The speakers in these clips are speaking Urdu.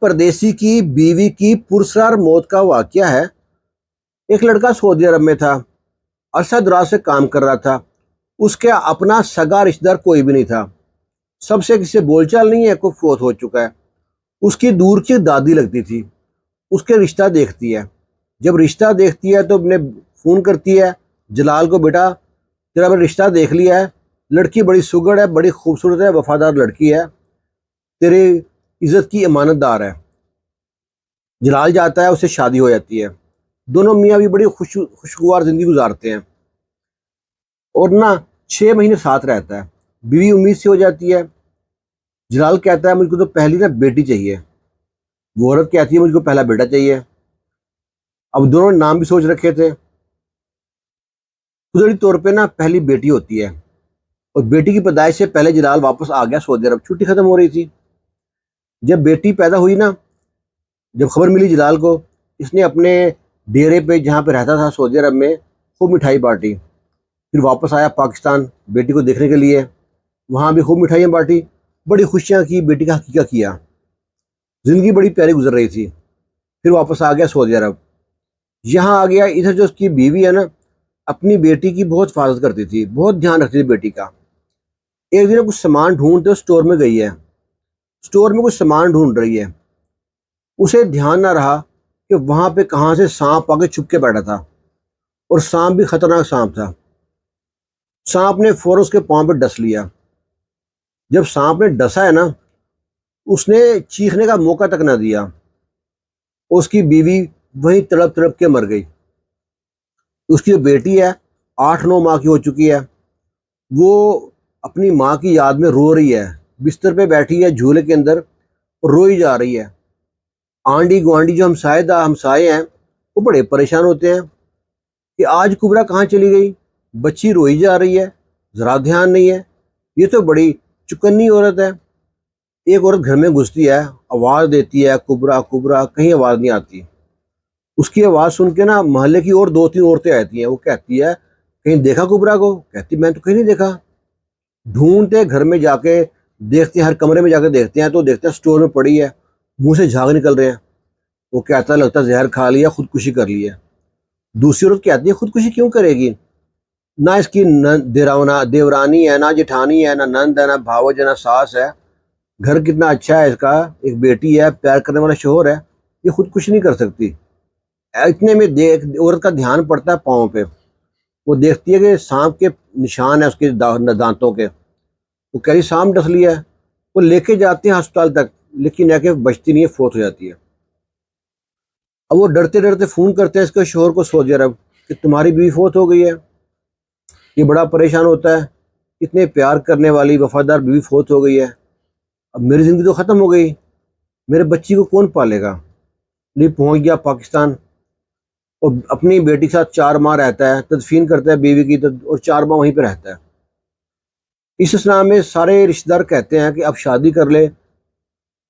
پردیسی کی بیوی کی پرسرار موت کا واقعہ ہے۔ ایک لڑکا سعودی عرب میں تھا، عرصہ دراز سے کام کر رہا تھا۔ اس کے اپنا سگا رشتہ دار کوئی بھی نہیں تھا، سب سے کسی سے بول چال نہیں ہے، کوئی فوت ہو چکا ہے۔ اس کی دور کی دادی لگتی تھی، اس کے رشتہ دیکھتی ہے۔ جب رشتہ دیکھتی ہے تو اپنے فون کرتی ہے جلال کو، بیٹا تیرا میں نے رشتہ دیکھ لیا ہے، لڑکی بڑی سگڑ ہے، بڑی خوبصورت ہے، وفادار لڑکی ہے، تیری عزت کی امانت دار ہے۔ جلال جاتا ہے، اس سے شادی ہو جاتی ہے۔ دونوں میاں بھی بڑی خوشگوار زندگی گزارتے ہیں اور 6 مہینے ساتھ رہتا ہے۔ بیوی امید سے ہو جاتی ہے۔ جلال کہتا ہے مجھ کو تو پہلی بیٹی چاہیے، وہ عورت کہتی ہے مجھ کو پہلا بیٹا چاہیے۔ اب دونوں نے نام بھی سوچ رکھے تھے۔ قدرتی طور پہ پہلی بیٹی ہوتی ہے اور بیٹی کی پیدائش سے پہلے جلال واپس آ گیا سعودی عرب، چھٹی ختم ہو رہی تھی۔ جب بیٹی پیدا ہوئی جب خبر ملی جلال کو، اس نے اپنے ڈیرے پہ جہاں پہ رہتا تھا سعودی عرب میں خوب مٹھائی بانٹی۔ پھر واپس آیا پاکستان بیٹی کو دیکھنے کے لیے، وہاں بھی خوب مٹھائیاں بانٹی، بڑی خوشیاں کی، بیٹی کا حقیقہ کیا۔ زندگی بڑی پیاری گزر رہی تھی۔ پھر واپس آ گیا سعودی عرب، یہاں آ گیا۔ ادھر جو اس کی بیوی ہے اپنی بیٹی کی بہت حفاظت کرتی تھی، بہت دھیان رکھتی تھی بیٹی کا۔ ایک دن کچھ سامان ڈھونڈتے اسٹور میں گئی ہے، اسٹور میں کچھ سامان ڈھونڈ رہی ہے۔ اسے دھیان نہ رہا کہ وہاں پہ کہاں سے سانپ آ کے چھپ کے بیٹھا تھا، اور سانپ بھی خطرناک سانپ تھا۔ سانپ نے فوراً اس کے پاؤں پہ ڈس لیا۔ جب سانپ نے ڈسا ہے اس نے چیخنے کا موقع تک نہ دیا، اس کی بیوی وہیں تڑپ تڑپ کے مر گئی۔ اس کی جو بیٹی ہے 8-9 ماہ کی ہو چکی ہے، وہ اپنی ماں کی یاد میں رو رہی ہے، بستر پہ بیٹھی ہے جھولے کے اندر، روئی جا رہی ہے۔ آنڈی گوانڈی جو ہمسائے ہیں وہ بڑے پریشان ہوتے ہیں کہ آج کبرا کہاں چلی گئی، بچی روئی جا رہی ہے، ذرا دھیان نہیں ہے، یہ تو بڑی چکنی عورت ہے۔ ایک عورت گھر میں گھستی ہے، آواز دیتی ہے کبرا کبرا، کہیں آواز نہیں آتی۔ اس کی آواز سن کے محلے کی اور 2-3 عورتیں آتی ہیں، وہ کہتی ہے کہیں دیکھا کبرا کو؟ کہتی میں تو کہیں نہیں دیکھا۔ ڈھونڈتے گھر میں جا کے دیکھتے ہیں، ہر کمرے میں جا کے دیکھتے ہیں تو دیکھتے ہیں اسٹور میں پڑی ہے، منہ سے جھاگ نکل رہے ہیں۔ وہ کہتا لگتا زہر کھا لیا، خودکشی کر لی ہے۔ دوسری عورت کہتی ہے خودکشی کیوں کرے گی، نہ اس کی دیورانی ہے، نہ جٹھانی ہے، نہ نند ہے، نہ بھاوج ہے، نہ ساس ہے، گھر کتنا اچھا ہے اس کا، ایک بیٹی ہے، پیار کرنے والا شوہر ہے، یہ خودکشی نہیں کر سکتی۔ اتنے میں عورت کا دھیان پڑتا ہے پاؤں پہ، وہ دیکھتی ہے کہ سانپ کے نشان ہے اس کے دانتوں کے۔ وہ کہہ رہی سانپ ڈس لیا ہے۔ وہ لے کے جاتے ہیں ہسپتال تک، لیکن ہے کہ بچتی نہیں ہے، فوت ہو جاتی ہے۔ اب وہ ڈرتے ڈرتے فون کرتے ہیں اس کے شوہر کو سعودی عرب کہ تمہاری بیوی فوت ہو گئی ہے۔ یہ بڑا پریشان ہوتا ہے، اتنے پیار کرنے والی وفادار بیوی فوت ہو گئی ہے، اب میری زندگی تو ختم ہو گئی، میرے بچی کو کون پالے گا؟ نہیں، پہنچ گیا پاکستان اور اپنی بیٹی کے ساتھ 4 ماہ رہتا ہے، تدفین کرتا ہے بیوی کی، اور 4 ماہ وہیں پہ رہتا ہے۔ اس اسنا میں سارے رشتہ دار کہتے ہیں کہ اب شادی کر لے،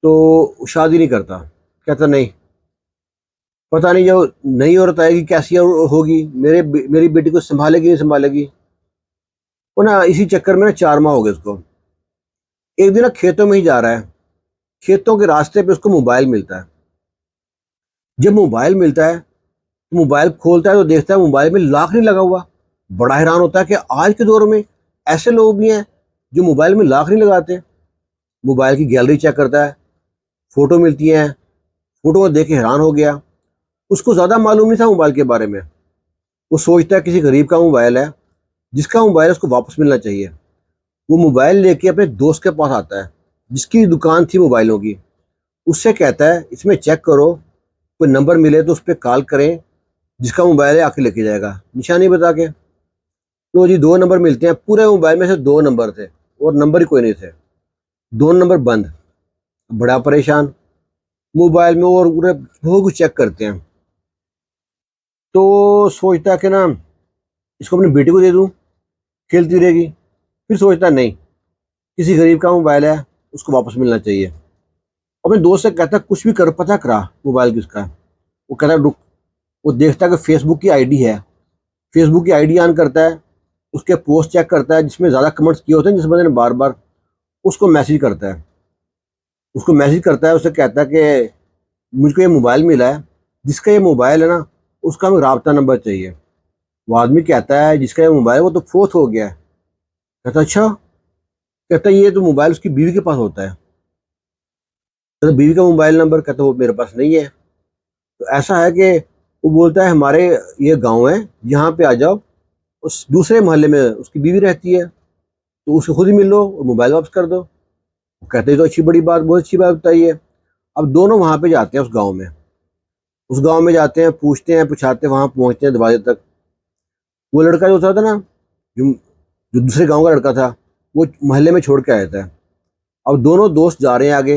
تو شادی نہیں کرتا، کہتا نہیں، پتہ نہیں جو نئی عورت آئے گی کیسی ہوگی، میری بیٹی کو سنبھالے گی نہیں سنبھالے گی۔ وہ اسی چکر میں 4 ماہ ہو گئے اس کو۔ ایک دن کھیتوں میں ہی جا رہا ہے، کھیتوں کے راستے پہ اس کو موبائل ملتا ہے۔ جب موبائل ملتا ہے تو موبائل کھولتا ہے تو دیکھتا ہے موبائل میں لاک نہیں لگا ہوا۔ بڑا حیران ہوتا ہے کہ آج کے دور میں ایسے لوگ بھی ہیں جو موبائل میں لاک نہیں لگاتے۔ موبائل کی گیلری چیک کرتا ہے، فوٹو ملتی ہیں، فوٹو کو دیکھ کے حیران ہو گیا۔ اس کو زیادہ معلوم نہیں تھا موبائل کے بارے میں۔ وہ سوچتا ہے کسی غریب کا موبائل ہے، جس کا موبائل اس کو واپس ملنا چاہیے۔ وہ موبائل لے کے اپنے دوست کے پاس آتا ہے جس کی دکان تھی موبائلوں کی، اس سے کہتا ہے اس میں چیک کرو، کوئی نمبر ملے تو اس پہ کال کریں، جس کا موبائل ہے آ کے لے کے جائے گا، نشانی بتا کے۔ تو جی 2 نمبر ملتے ہیں، پورے موبائل میں سے 2 نمبر تھے اور نمبر ہی کوئی نہیں تھے، 2 نمبر بند۔ بڑا پریشان، موبائل میں اور بہت کچھ چیک کرتے ہیں، تو سوچتا ہے کہ اس کو اپنی بیٹی کو دے دوں، کھیلتی رہے گی۔ پھر سوچتا نہیں، کسی غریب کا موبائل ہے، اس کو واپس ملنا چاہیے۔ اپنے دوست سے کہتا ہے کچھ بھی کر، پتہ کرا موبائل کس کا ہے۔ وہ کہتا ہے رک، وہ دیکھتا ہے کہ فیس بک کی آئی ڈی ہے، فیس بک کی آئی ڈی آن کرتا ہے، اس کے پوسٹ چیک کرتا ہے جس میں زیادہ کمنٹس کیے ہوتے ہیں، جس بندے نے بار بار، اس کو میسج کرتا ہے، اسے کہتا ہے کہ مجھ کو یہ موبائل ملا ہے، جس کا یہ موبائل ہے نا اس کا ہمیں رابطہ نمبر چاہیے۔ وہ آدمی کہتا ہے جس کا یہ موبائل ہے وہ تو فوت ہو گیا ہے۔ کہتا اچھا، کہتا یہ تو موبائل اس کی بیوی کے پاس ہوتا ہے۔ کہتا بیوی کا موبائل نمبر؟ کہتا وہ میرے پاس نہیں ہے۔ تو ایسا ہے کہ وہ بولتا ہے ہمارے یہ گاؤں ہے، یہاں پہ آ جاؤ، اس دوسرے محلے میں اس کی بیوی رہتی ہے، تو اس سے خود ہی مل لو اور موبائل واپس کر دو۔ وہ کہتے ہیں تو اچھی بڑی بات، بہت اچھی بات بتائیے۔ اب دونوں وہاں پہ جاتے ہیں، اس گاؤں میں جاتے ہیں، پوچھتے ہیں پچھاتے، وہاں پہنچتے ہیں دروازے تک۔ وہ لڑکا جو تھا نا، جو جو دوسرے گاؤں کا لڑکا تھا، وہ محلے میں چھوڑ کے آیا تھا۔ اب دونوں دوست جا رہے ہیں آگے۔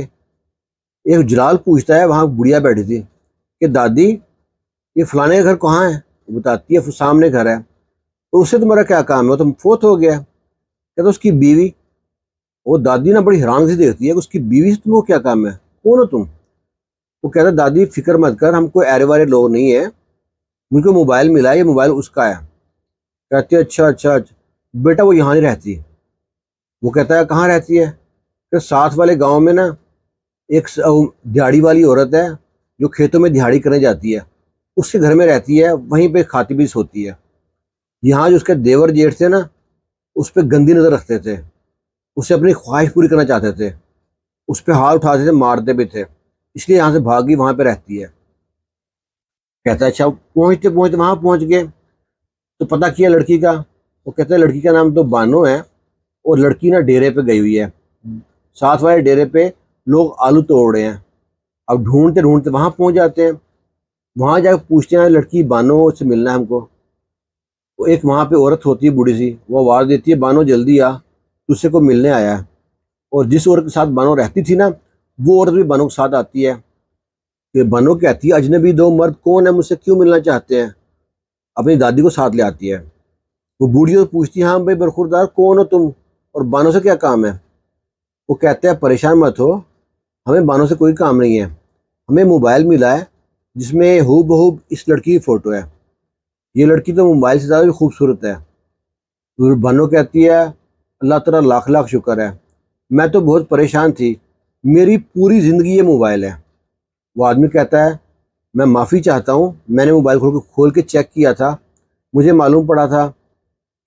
ایک جلال پوچھتا ہے، وہاں بڑھیا بیٹھی تھی، کہ دادی یہ فلانے کا گھر کہاں ہے؟ وہ بتاتی ہے سامنے گھر ہے۔ تو اس سے تمہارا کیا کام ہے؟ وہ تو فوت ہو گیا۔ کہتا اس کی بیوی؟ وہ دادی نا بڑی حیران سے دیکھتی ہے کہ اس کی بیوی سے تم کو کیا کام ہے، کون ہو تم؟ وہ کہتا دادی فکر مت کر، ہم کوئی ایرے وارے لوگ نہیں ہیں، مجھ کو موبائل ملا ہے، یہ موبائل اس کا ہے۔ کہتے اچھا اچھا اچھا بیٹا وہ یہاں نہیں رہتی۔ وہ کہتا ہے کہاں رہتی ہے؟ کہ ساتھ والے گاؤں میں نا ایک دیہڑی والی عورت ہے جو کھیتوں میں دیہڑی کرنے جاتی ہے، اس کے گھر میں رہتی ہے، وہیں پہ کھاتی بھی سوتی ہے۔ یہاں جو اس کے دیور جیٹھ تھے نا، اس پہ گندی نظر رکھتے تھے، اسے اپنی خواہش پوری کرنا چاہتے تھے، اس پہ ہاتھ اٹھاتے تھے، مارتے بھی تھے، اس لیے یہاں سے بھاگی، وہاں پہ رہتی ہے۔ کہتا ہے اچھا، پہنچتے پہنچتے وہاں پہنچ گئے تو پتہ کیا لڑکی کا۔ وہ کہتے ہیں لڑکی کا نام تو بانو ہے، اور لڑکی نا ڈیرے پہ گئی ہوئی ہے، ساتھ والے ڈیرے پہ لوگ آلو توڑ رہے ہیں۔ اب ڈھونڈتے ڈھونڈتے وہاں پہنچ جاتے ہیں، وہاں جا کے پوچھتے ہیں لڑکی بانو سے ملنا ہے ہم کو۔ وہ ایک وہاں پہ عورت ہوتی ہے بوڑھی سی، وہ آواز دیتی ہے بانو جلدی آ، تجھ سے کو ملنے آیا ہے۔ اور جس عورت کے ساتھ بانو رہتی تھی نا، وہ عورت بھی بانو کے ساتھ آتی ہے، کہ بانو کہتی ہے اجنبی دو مرد کون ہے، مجھ سے کیوں ملنا چاہتے ہیں، اپنی دادی کو ساتھ لے آتی ہے۔ وہ بوڑھی سے پوچھتی ہے ہاں بھائی برخوردار کون ہو تم، اور بانو سے کیا کام ہے؟ وہ کہتے ہیں پریشان مت ہو، ہمیں بانو سے کوئی کام نہیں ہے، ہمیں موبائل ملا ہے جس میں ہو بہو اس لڑکی کی فوٹو ہے، یہ لڑکی تو موبائل سے زیادہ بھی خوبصورت ہے۔ بانو کہتی ہے اللہ تعالیٰ لاکھ لاکھ شکر ہے، میں تو بہت پریشان تھی، میری پوری زندگی یہ موبائل ہے۔ وہ آدمی کہتا ہے میں معافی چاہتا ہوں، میں نے موبائل کھول کے چیک کیا تھا، مجھے معلوم پڑا تھا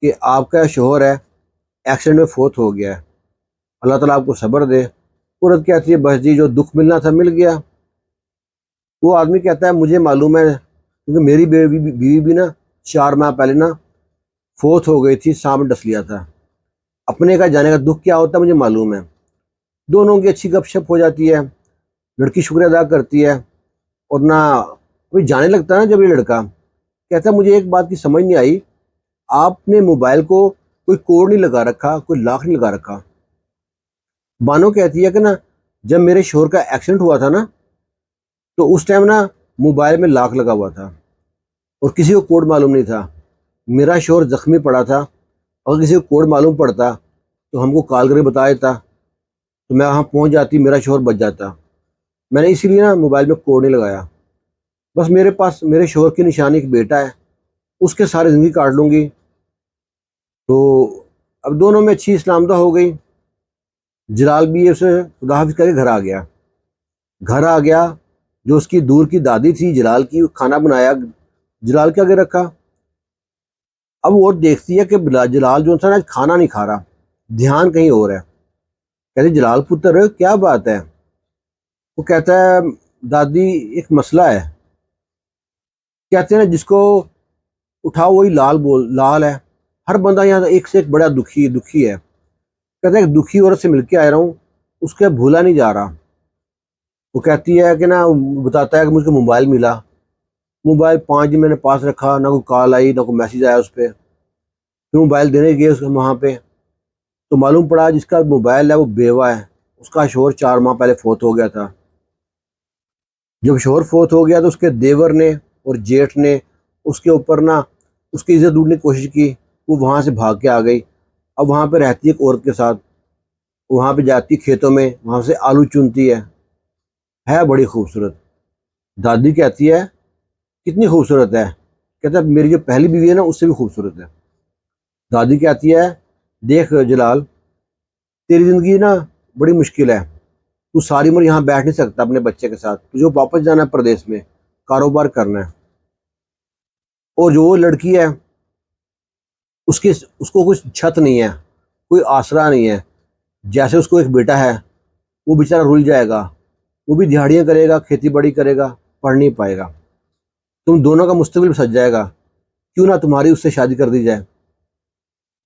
کہ آپ کا شوہر ہے ایکسیڈنٹ میں فوت ہو گیا ہے، اللہ تعالیٰ آپ کو صبر دے۔ عورت کہتی ہے بس جی، جو دکھ ملنا تھا مل گیا۔ وہ آدمی کہتا ہے مجھے معلوم ہے، کیونکہ میری بیوی بھی نا 4 ماہ پہلے نا فوت ہو گئی تھی، سانپ نے ڈس لیا تھا، اپنے کا جانے کا دکھ کیا ہوتا ہے مجھے معلوم ہے۔ دونوں کی اچھی گپ شپ ہو جاتی ہے، لڑکی شکریہ ادا کرتی ہے، اور نہ کوئی جانے لگتا ہے نا جب یہ لڑکا کہتا ہے مجھے ایک بات کی سمجھ نہیں آئی، آپ نے موبائل کو کوئی کوڈ نہیں لگا رکھا، کوئی لاک نہیں لگا رکھا۔ بانو کہتی ہے کہ نا جب میرے شوہر کا ایکسیڈنٹ ہوا تھا نا، تو اس ٹائم نا موبائل میں لاک لگا ہوا تھا اور کسی کو کوڈ معلوم نہیں تھا، میرا شوہر زخمی پڑا تھا، اگر کسی کو کوڈ معلوم پڑتا تو ہم کو کال کر کے بتا دیتا، تو میں وہاں پہنچ جاتی، میرا شوہر بچ جاتا۔ میں نے اسی لیے نا موبائل میں کوڈ نہیں لگایا، بس میرے پاس میرے شوہر کی نشانی ایک بیٹا ہے، اس کے ساری زندگی کاٹ لوں گی۔ تو اب دونوں میں اچھی اسلام دہ ہو گئی۔ جلال بھی اسے خدا حافظ کر کے گھر آ گیا، جو اس کی دور کی دادی تھی جلال کی، کھانا بنایا، جلال کے آگے رکھا۔ اب وہ دیکھتی ہے کہ جلال جو تھا نا کھانا نہیں کھا رہا، دھیان کہیں اور ہے۔ کہتی جلال پتر کیا بات ہے؟ وہ کہتا ہے دادی ایک مسئلہ ہے۔ کہتے ہیں نا جس کو اٹھاؤ وہی لال ہے، ہر بندہ یہاں ایک سے ایک بڑا دکھی ہے۔ کہتے ہیں ایک دکھی عورت سے مل کے آیا ہوں، اس کے بھولا نہیں جا رہا۔ وہ کہتی ہے کہ نا بتاتا ہے کہ مجھ کو موبائل ملا، موبائل 5 دن میں نے پاس رکھا، نہ کوئی کال آئی نہ کوئی میسیج آیا اس پہ۔ پھر موبائل دینے گئے اس وہاں پہ، تو معلوم پڑا جس کا موبائل ہے وہ بیوہ ہے، اس کا شوہر 4 ماہ پہلے فوت ہو گیا تھا۔ جب شوہر فوت ہو گیا تو اس کے دیور نے اور جیٹھ نے اس کے اوپر نا اس کی عزت لوٹنے کی کوشش کی، وہ وہاں سے بھاگ کے آ گئی۔ اب وہاں پہ رہتی ہے ایک عورت کے ساتھ، وہاں پہ جاتی کھیتوں میں، وہاں سے آلو چنتی ہے بڑی خوبصورت۔ دادی کہتی ہے کتنی خوبصورت ہے؟ کہتا ہے میری جو پہلی بیوی ہے نا اس سے بھی خوبصورت ہے۔ دادی کہتی ہے دیکھ جلال، تیری زندگی نا بڑی مشکل ہے، تو ساری عمر یہاں بیٹھ نہیں سکتا اپنے بچے کے ساتھ، تجھے واپس جانا ہے پردیس میں، کاروبار کرنا ہے۔ اور جو وہ لڑکی ہے اس کو کوئی چھت نہیں ہے، کوئی آسرا نہیں ہے، جیسے اس کو ایک بیٹا ہے، وہ بیچارہ رل جائے گا، وہ بھی دہاڑیاں کرے گا، کھیتی باڑی کرے گا، پڑھ نہیں پائے گا، تم دونوں کا مستقبل سج جائے گا، کیوں نہ تمہاری اس سے شادی کر دی جائے۔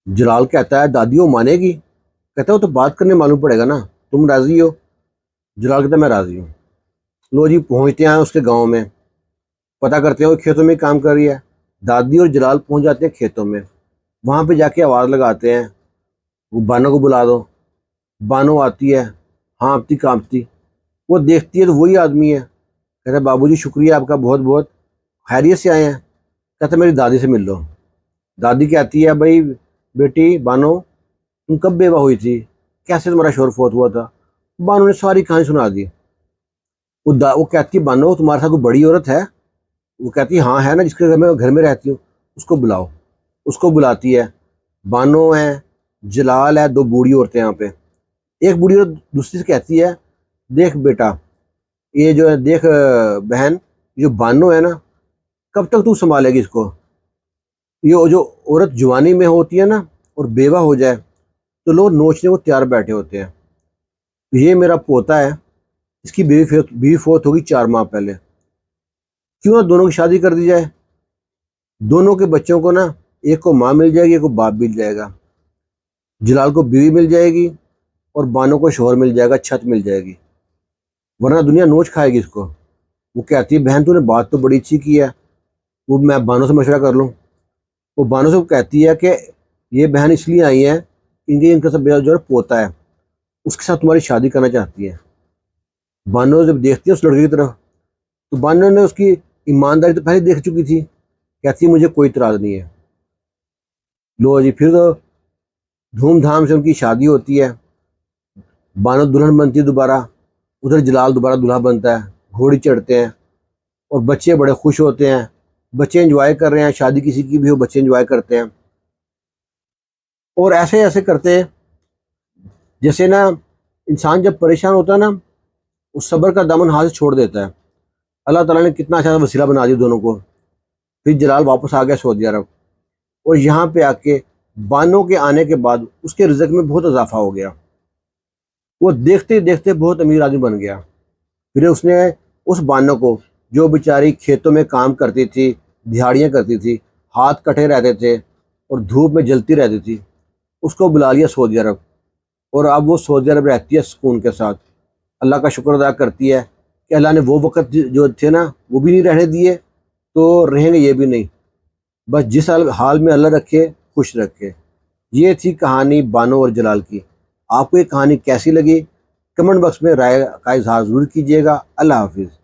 جلال کہتا ہے دادی وہ مانے گی؟ کہتا ہے وہ تو بات کرنے معلوم پڑے گا نا، تم راضی ہو؟ جلال کہتا ہے میں راضی ہوں۔ لو جی پہنچتے ہیں اس کے گاؤں میں، پتہ کرتے ہیں وہ کھیتوں میں کام کر رہی ہے۔ دادی اور جلال پہنچ جاتے ہیں کھیتوں میں، وہاں پہ جا کے آواز لگاتے ہیں وہ بانو کو بلا دو۔ بانو آتی ہے ہانپتی کانپتی، وہ دیکھتی ہے تو وہی آدمی ہے۔ کہتا ہے بابو جی شکریہ آپ کا بہت بہت، خیریت سے آئے ہیں؟ کہتا ہے میری دادی سے مل لو۔ دادی کہتی ہے بھائی بیٹی بانو تم کب بیوہ ہوئی تھی، کیسے تمہارا شوہر فوت ہوا تھا؟ بانو نے ساری کہانی سنا دی۔ وہ کہتی ہے بانو تمہارے ساتھ کوئی بڑی عورت ہے؟ وہ کہتی ہے ہاں ہے نا، جس کے گھر میں رہتی ہوں، اس کو بلاؤ۔ اس کو بلاتی ہے، بانو ہے، جلال ہے، دو بوڑھی عورتیں یہاں پہ۔ ایک بوڑھی عورت دوسری سے کہتی ہے دیکھ بیٹا یہ جو ہے، دیکھ بہن، جو بانو ہے نا کب تک تو سنبھالے گی اس کو؟ یہ جو عورت جوانی میں ہوتی ہے نا اور بیوہ ہو جائے تو لوگ نوچنے کو تیار بیٹھے ہوتے ہیں۔ یہ میرا پوتا ہے، اس کی بیوی فوت ہوگی 4 ماہ پہلے، کیوں نہ دونوں کی شادی کر دی جائے؟ دونوں کے بچوں کو نا، ایک کو ماں مل جائے گی، ایک کو باپ مل جائے گا، جلال کو بیوی مل جائے گی اور بانو کو شوہر مل جائے گا، چھت مل جائے گی، ورنہ دنیا نوچ کھائے گی اس کو۔ وہ کہتی ہے بہن تو نے بات تو بڑی اچھی کی ہے، وہ میں بانو سے مشورہ کر لوں۔ وہ بانو سے کہتی ہے کہ یہ بہن اس لیے آئی ہیں ان کا سب جو ہے پوتا ہے، اس کے ساتھ تمہاری شادی کرنا چاہتی ہے۔ بانو جب دیکھتی ہے اس لڑکے کی طرف تو بانو نے اس کی ایمانداری تو پہلے دیکھ چکی تھی، کہتی ہے مجھے کوئی اعتراض نہیں ہے۔ لو جی پھر تو دھوم دھام سے ان کی شادی ہوتی ہے، بانو دلہن بنتی ہے دوبارہ، ادھر جلال دوبارہ دلہا بنتا ہے، گھوڑی چڑھتے ہیں اور بچے بڑے خوش ہوتے ہیں، بچے انجوائے کر رہے ہیں، شادی کسی کی بھی ہو بچے انجوائے کرتے ہیں۔ اور ایسے ایسے کرتے ہیں جیسے نا انسان جب پریشان ہوتا ہے نا اس صبر کا دامن ہاتھ سے چھوڑ دیتا ہے۔ اللہ تعالیٰ نے کتنا اچھا وسیلہ بنا دیا دونوں کو۔ پھر جلال واپس آ گیا سعودی عرب، اور یہاں پہ آ کے بانو کے آنے کے بعد اس کے رزق میں بہت اضافہ ہو گیا، وہ دیکھتے دیکھتے بہت امیر آدمی بن گیا۔ پھر اس نے اس بانو کو جو بیچاری کھیتوں میں کام کرتی تھی، دہاڑیاں کرتی تھی، ہاتھ کٹے رہتے تھے اور دھوپ میں جلتی رہتی تھی، اس کو بلا لیا سعودی عرب، اور اب وہ سعودی عرب رہتی ہے سکون کے ساتھ، اللہ کا شکر ادا کرتی ہے کہ اللہ نے وہ وقت جو تھے نا وہ بھی نہیں رہنے دیے تو رہیں گے یہ بھی نہیں، بس جس حال میں اللہ رکھے خوش رکھے۔ یہ تھی کہانی بانو اور جلال کی۔ آپ کو یہ کہانی کیسی لگی کمنٹ باکس میں رائے کا اظہار ضرور کیجیے گا۔ اللہ حافظ۔